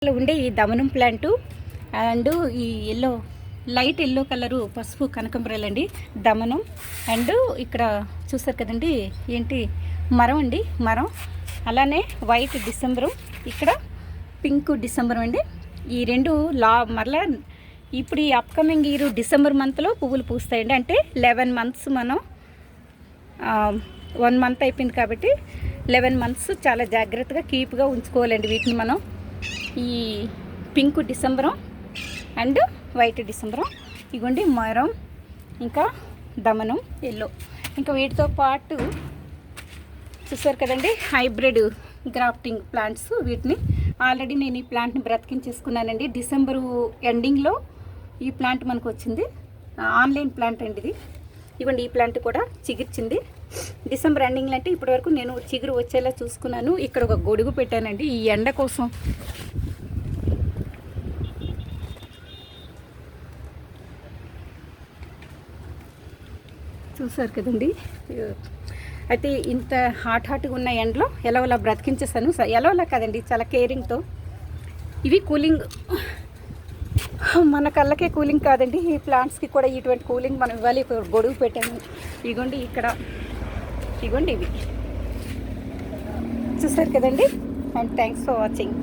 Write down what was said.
ఉండే ఈ దమనం plant and ఈ లైట్ ఎల్లో కలరు పసుపు కనకంబరాలు అండి దమనం. అండ్ ఇక్కడ చూసారు కదండి ఏంటి మరం అండి మరం. అలానే వైట్ డిసెంబరు, ఇక్కడ పింక్ డిసెంబర్ అండి. ఈ రెండు మరలా ఇప్పుడు ఈ అప్కమింగ్ ఇయర్ డిసెంబర్ మంత్లో పువ్వులు పూస్తాయండి. అంటే 11 మంత్స్ మనం 1 మంత్ అయిపోయింది కాబట్టి 11 మంత్స్ చాలా జాగ్రత్తగా కీప్గా ఉంచుకోవాలండి వీటిని మనం. ఈ పింక్ డిసెంబరం అండ్ వైట్ డిసెంబరం ఇగోండి మరం, ఇంకా దమనం ఎల్లో. ఇంకా వీటితో పాటు చూసారు కదండి హైబ్రిడ్ గ్రాఫ్టింగ్ ప్లాంట్స్. వీటిని ఆల్రెడీ నేను ఈ ప్లాంట్ని బ్రతికించేసుకున్నానండి. డిసెంబరు ఎండింగ్లో ఈ ప్లాంట్ మనకు వచ్చింది. ఆన్లైన్ ప్లాంట్ అండి ఇది. ఇవ్వండి ఈ ప్లాంట్ కూడా చిగిర్చింది డిసెంబర్ ఎండింగ్లో. అంటే ఇప్పటివరకు నేను చిగురు వచ్చేలా చూసుకున్నాను. ఇక్కడ ఒక గొడుగు పెట్టానండి ఈ ఎండ కోసం. చూసారు కదండి. అయితే ఇంత హాట్గా ఉన్న ఎండలో ఎలా బ్రతికించేస్తాను. ఎలా కదండి, చాలా కేరింగ్తో. ఇవి కూలింగ్, మన కళ్ళకే కూలింగ్ కాదండి, ఈ ప్లాంట్స్కి కూడా ఇటువంటి కూలింగ్ మనం ఇవ్వాలి. గొడుగు పెట్టాను ఇగోండి ఇక్కడ, ఇగోండి ఇవి చూసారు కదండి. And thanks for watching.